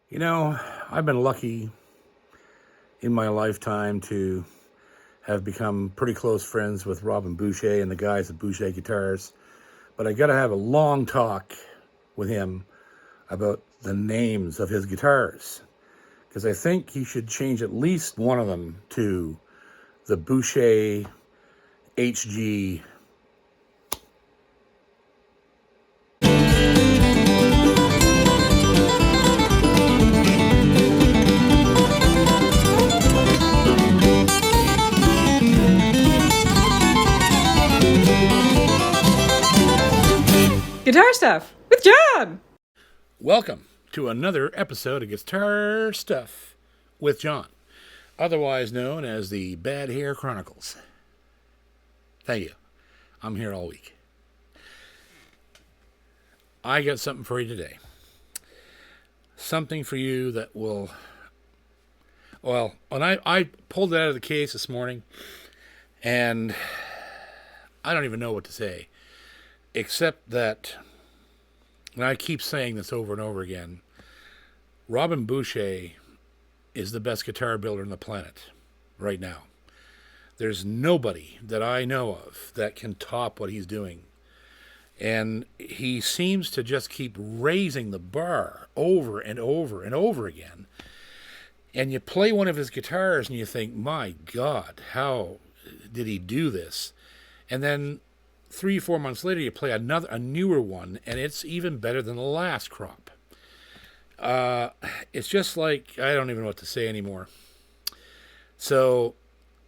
You know, I've been lucky in my lifetime to have become pretty close friends with Robin Boucher and the guys at Boucher Guitars. But I got to have a long talk with him about the names of his guitars, because I think he should change at least one of them to the Boucher HG. Guitar Stuff with John. Welcome to another episode of Guitar Stuff with John, otherwise known as the Bad Hair Chronicles. Thank you. I'm here all week. I got something for you today. Something for you that will... Well, when I pulled it out of the case this morning, and I don't even know what to say, except that, and I keep saying this over and over again, Robin Boucher is the best guitar builder on the planet right now. There's nobody that I know of that can top what he's doing. And he seems to just keep raising the bar over and over and over again. And you play one of his guitars and you think, my God, how did he do this? And then 3-4 months later, you play a newer one, and it's even better than the last crop. It's just like, I don't even know what to say anymore. So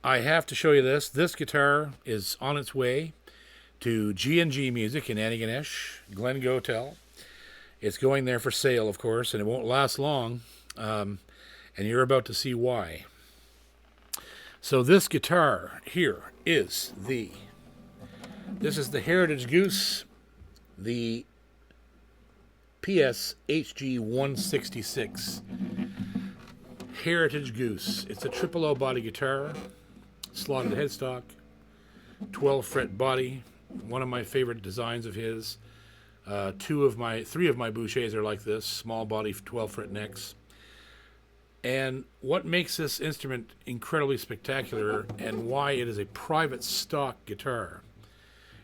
I have to show you this. This guitar is on its way to G&G Music in Antigonish, Glen Gotel. It's going there for sale, of course, and it won't last long, and you're about to see why. So this guitar here is This is the Heritage Goose, the PS HG 166 Heritage Goose. It's a triple O body guitar, slotted headstock, 12 fret body. One of my favorite designs of his. 3 of my Bouchers are like this, small body, 12 fret necks. And what makes this instrument incredibly spectacular and why it is a private stock guitar,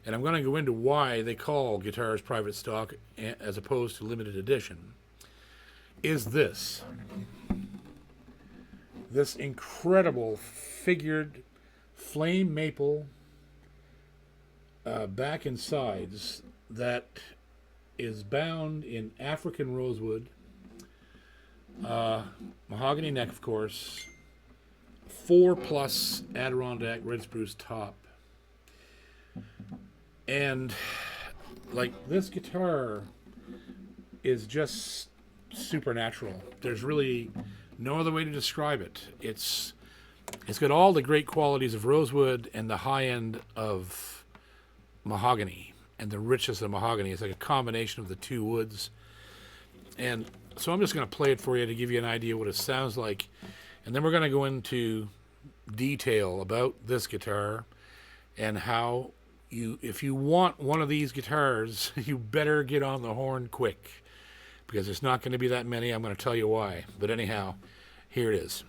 and I'm going to go into why they call guitars private stock as opposed to limited edition, is this incredible figured flame maple back and sides that is bound in African rosewood, mahogany neck, of course, 4+ Adirondack red spruce top. And like, this guitar is just supernatural. There's really no other way to describe it. It's got all the great qualities of rosewood and the high end of mahogany and the richness of mahogany. It's like a combination of the two woods. And so I'm just going to play it for you to give you an idea what it sounds like. And then we're going to go into detail about this guitar and how if you want one of these guitars, you better get on the horn quick, because there's not going to be that many. I'm going to tell you why. But anyhow, here it is.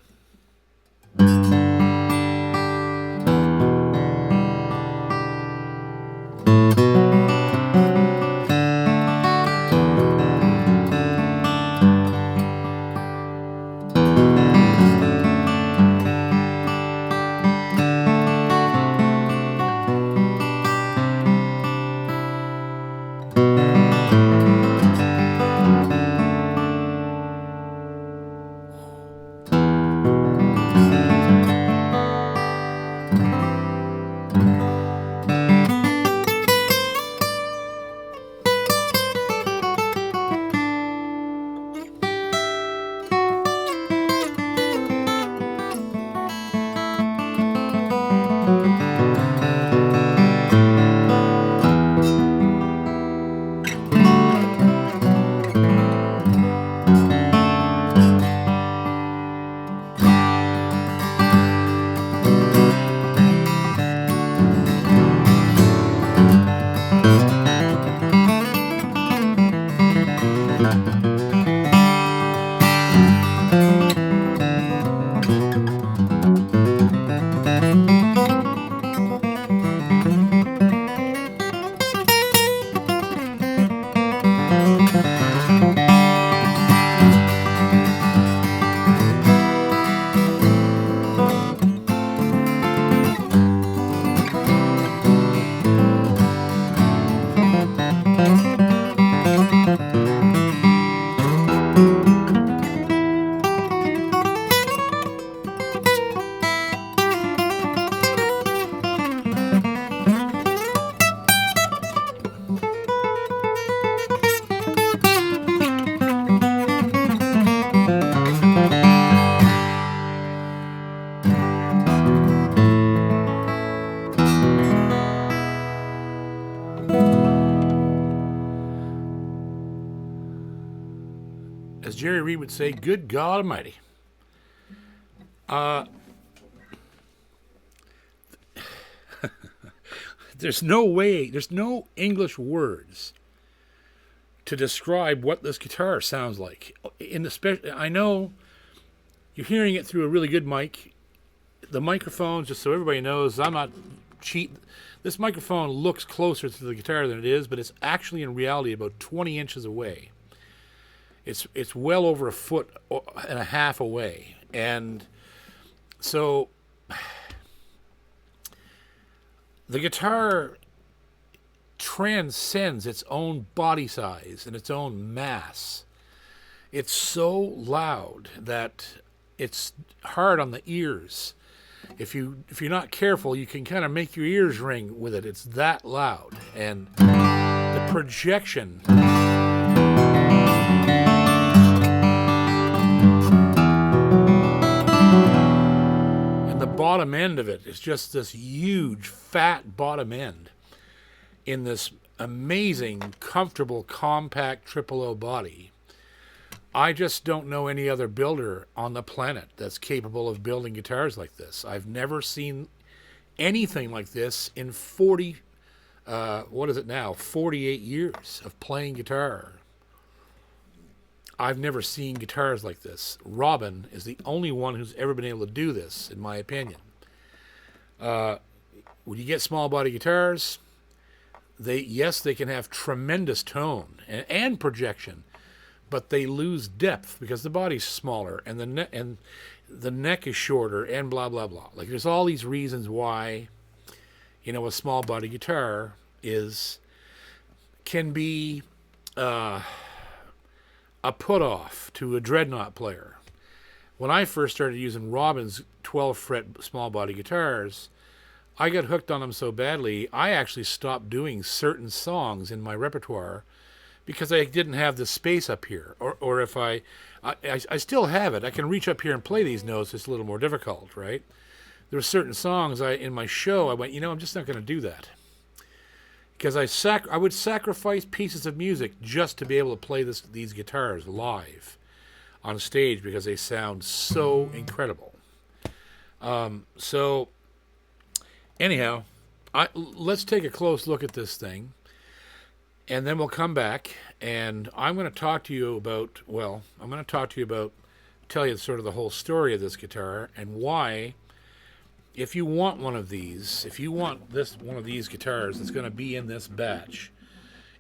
Jerry Reed would say, good God Almighty. There's no English words to describe what this guitar sounds like. I know you're hearing it through a really good mic. The microphone, just so everybody knows, I'm not cheat. This microphone looks closer to the guitar than it is, but it's actually in reality about 20 inches away. It's well over a foot and a half away, and so the guitar transcends its own body size and its own mass. It's so loud that it's hard on the ears. If you're not careful, you can kind of make your ears ring with it. It's that loud. And the projection and the bottom end of it is just this huge, fat bottom end in this amazing, comfortable, compact triple O body. I just don't know any other builder on the planet that's capable of building guitars like this. I've never seen anything like this in 48 years of playing guitar. I've never seen guitars like this. Robin is the only one who's ever been able to do this, in my opinion. When you get small body guitars, they can have tremendous tone and projection, but they lose depth because the body's smaller and the neck is shorter and blah blah blah. Like, there's all these reasons why, a small body guitar can be a put off to a dreadnought player. When I first started using Robin's 12 fret small body guitars, I got hooked on them so badly, I actually stopped doing certain songs in my repertoire because I didn't have the space up here. Or if I still have it. I can reach up here and play these notes. It's a little more difficult, right? There were certain songs in my show, I went, I'm just not going to do that. Because I would sacrifice pieces of music just to be able to play these guitars live on stage because they sound so incredible. So anyhow, let's take a close look at this thing. And then we'll come back, and I'm going to talk to you about, tell you sort of the whole story of this guitar and why, if you want one of these guitars that's going to be in this batch,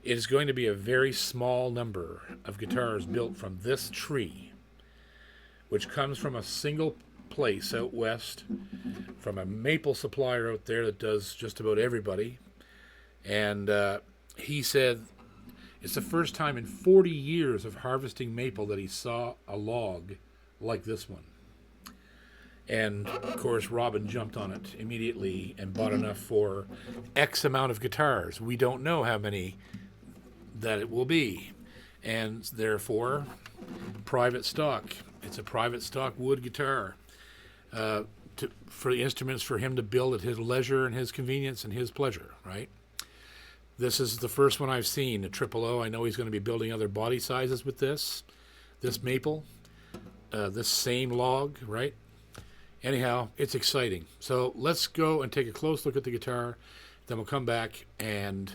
it is going to be a very small number of guitars built from this tree, which comes from a single place out west, from a maple supplier out there that does just about everybody. And he said it's the first time in 40 years of harvesting maple that he saw a log like this one. And, of course, Robin jumped on it immediately and bought enough for X amount of guitars. We don't know how many that it will be. And, therefore, private stock. It's a private stock wood guitar for the instruments for him to build at his leisure and his convenience and his pleasure, right? This is the first one I've seen, a triple O. I know he's going to be building other body sizes with this maple, this same log, right? Anyhow, it's exciting. So let's go and take a close look at the guitar. Then we'll come back and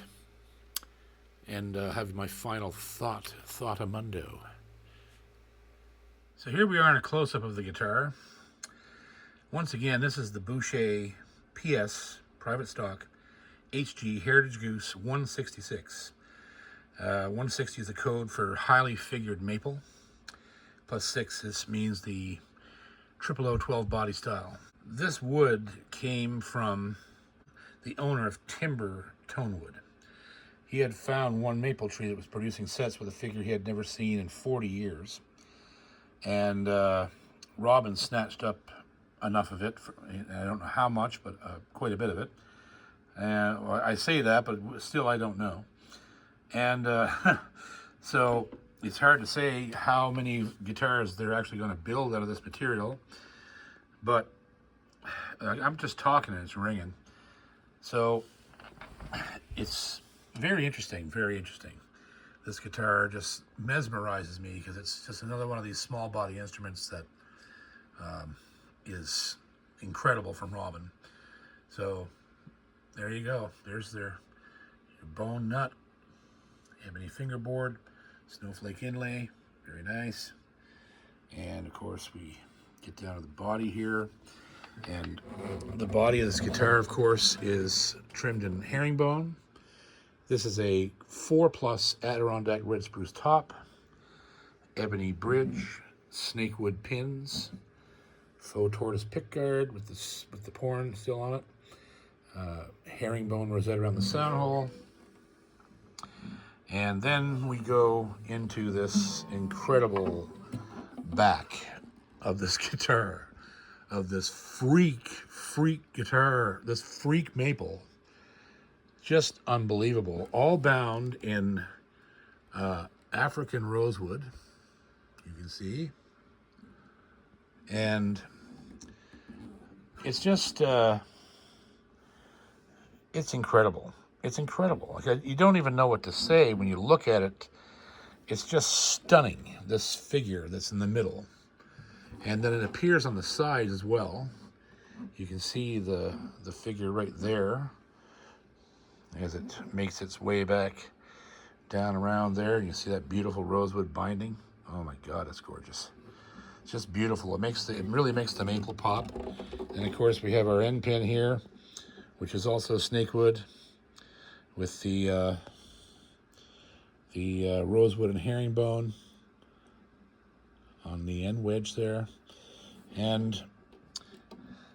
have my final thought-amundo. So here we are in a close-up of the guitar. Once again, this is the Boucher PS, private stock, HG Heritage Goose 166. 160 is the code for highly figured maple. Plus 6 this means the 00012 body style. This wood came from the owner of Timber Tonewood. He had found one maple tree that was producing sets with a figure he had never seen in 40 years. And Robin snatched up enough of it, I don't know how much, but quite a bit of it. And I say that, but still I don't know. And so it's hard to say how many guitars they're actually going to build out of this material. But I'm just talking and it's ringing. So it's very interesting, very interesting. this guitar just mesmerizes me because it's just another one of these small body instruments that is incredible from Robin. So there you go. There's your bone nut, ebony fingerboard, snowflake inlay, very nice. And of course we get down to the body here. And the body of this guitar, of course, is trimmed in herringbone. This is a 4+ Adirondack red spruce top, ebony bridge, snakewood pins, faux tortoise pickguard with the porn still on it, herringbone rosette around the sound hole. And then we go into this incredible back of this guitar, of this freak guitar, this freak maple. Just unbelievable. All bound in African rosewood, you can see. And it's just, it's incredible. It's incredible. Like, you don't even know what to say when you look at it. It's just stunning, this figure that's in the middle. And then it appears on the sides as well. You can see the figure right there as it makes its way back down around there. You can see that beautiful rosewood binding. Oh my God, it's gorgeous. It's just beautiful. It really makes the maple pop. And of course we have our end pin here, which is also snakewood with the rosewood and herringbone on the end wedge there. And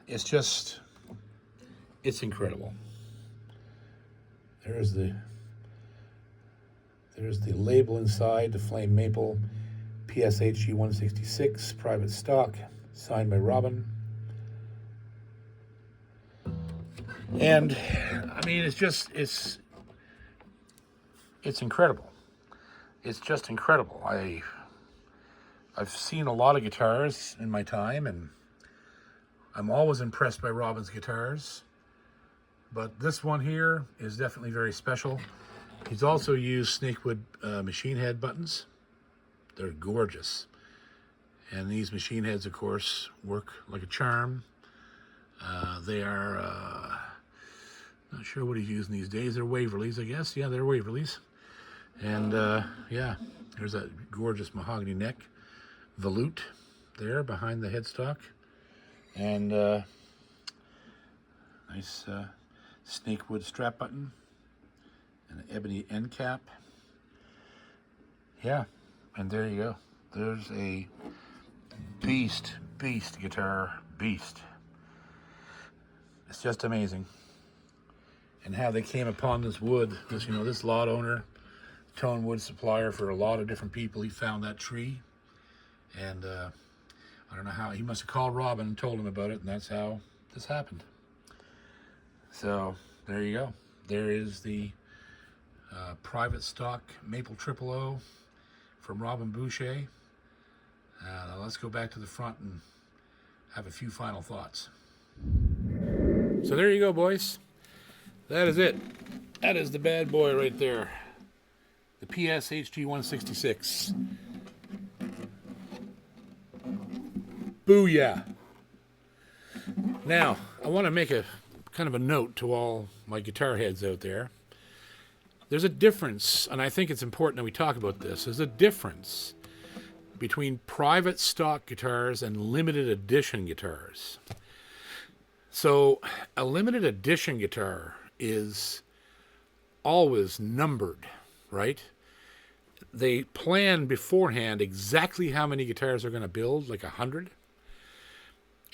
it's incredible. There's the label inside, the flame maple, PSHG 166, private stock, signed by Robin. And I mean, it's incredible. It's just incredible. I've seen a lot of guitars in my time, and I'm always impressed by Robin's guitars. But this one here is definitely very special. He's also used snakewood machine head buttons. They're gorgeous. And these machine heads, of course, work like a charm. They are, not sure what he's using these days. They're Waverleys, I guess. Yeah, they're Waverleys. And yeah, there's that gorgeous mahogany neck volute there behind the headstock. And nice snakewood strap button and an ebony end cap. Yeah, and there you go. There's a beast guitar, beast. It's just amazing. And how they came upon this wood, this lot owner, tone wood supplier for a lot of different people. He found that tree, and I don't know how, he must have called Robin and told him about it, and that's how this happened. So there you go. There is the private stock maple 000 from Robin Boucher. Now let's go back to the front and have a few final thoughts. So there you go, boys. That is it. That is the bad boy right there. The PSHG 166. Booyah. Now, I want to make a kind of a note to all my guitar heads out there. There's a difference, and I think it's important that we talk about this. There's a difference between private stock guitars and limited edition guitars. So, a limited edition guitar is always numbered, right? They plan beforehand exactly how many guitars they're going to build, like 100.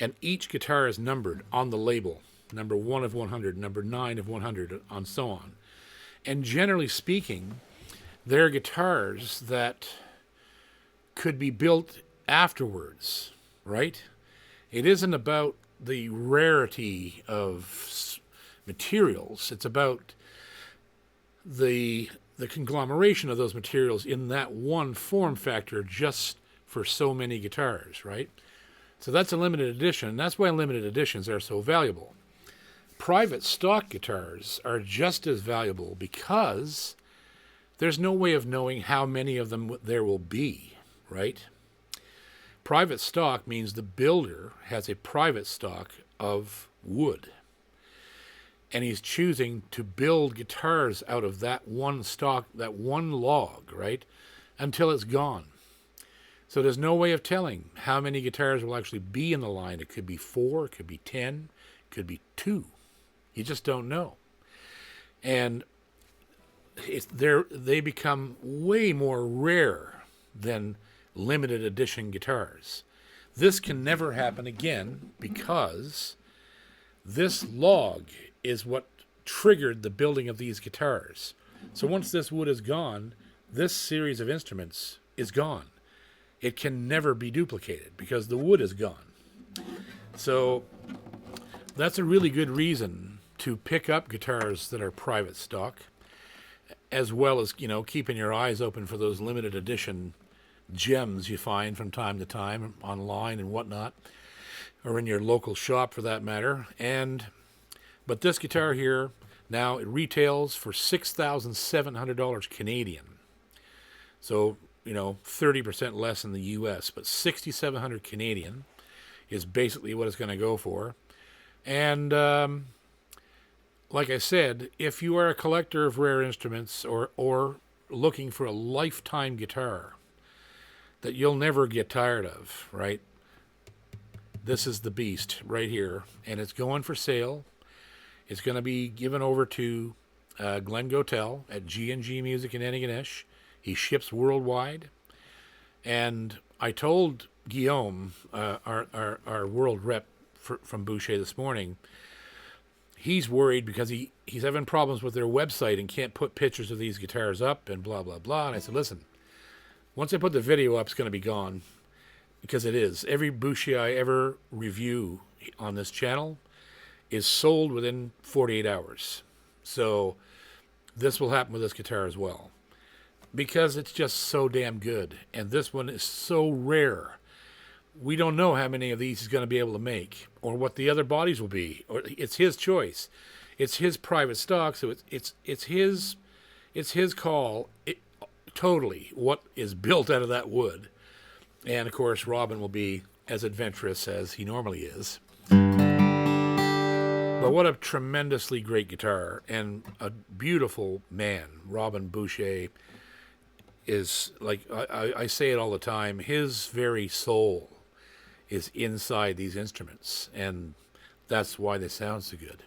And each guitar is numbered on the label. Number 1 of 100, number 9 of 100, and so on. And generally speaking, they're guitars that could be built afterwards, right? It isn't about the rarity of materials. It's about the conglomeration of those materials in that one form factor just for so many guitars, right? So that's a limited edition, and that's why limited editions are so valuable. Private stock guitars are just as valuable because there's no way of knowing how many of them there will be, right? Private stock means the builder has a private stock of wood. And he's choosing to build guitars out of that one stock, that one log, right? Until it's gone. So there's no way of telling how many guitars will actually be in the line. It could be 4, it could be 10, it could be 2. You just don't know. And they become way more rare than limited edition guitars. This can never happen again because this log is what triggered the building of these guitars. So once this wood is gone, this series of instruments is gone. It can never be duplicated because the wood is gone. So that's a really good reason to pick up guitars that are private stock, as well as, keeping your eyes open for those limited edition gems you find from time to time online and whatnot, or in your local shop for that matter. But this guitar here, now it retails for $6,700 Canadian. So, 30% less in the US, but $6,700 Canadian is basically what it's going to go for. And like I said, if you are a collector of rare instruments or looking for a lifetime guitar that you'll never get tired of, right? This is the beast right here, and it's going for sale. It's going to be given over to Glenn Gotel at G&G Music in Antigonish. He ships worldwide. And I told Guillaume, our world rep from Boucher this morning, he's worried because he's having problems with their website and can't put pictures of these guitars up and blah, blah, blah. And I said, listen, once I put the video up, it's going to be gone. Because it is. Every Boucher I ever review on this channel is sold within 48 hours. So this will happen with this guitar as well. Because it's just so damn good. And this one is so rare. We don't know how many of these he's going to be able to make, or what the other bodies will be. Or it's his choice. It's his private stock, so it's his call. Totally what is built out of that wood. And of course, Robin will be as adventurous as he normally is. But what a tremendously great guitar, and a beautiful man. Robin Boucher is, like I say it all the time, his very soul is inside these instruments, and that's why they sound so good.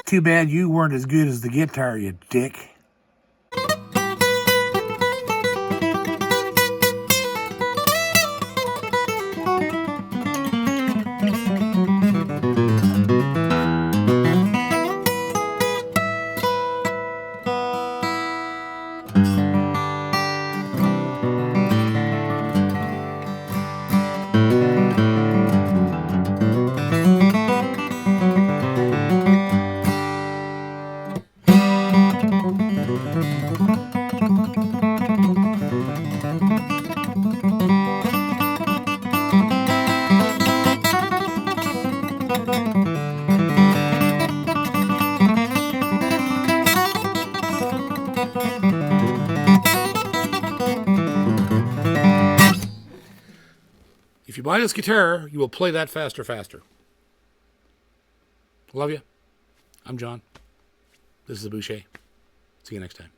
Too bad you weren't as good as the guitar, you dick. If you buy this guitar, you will play that faster. Love you. I'm John. This is the Boucher. See you next time.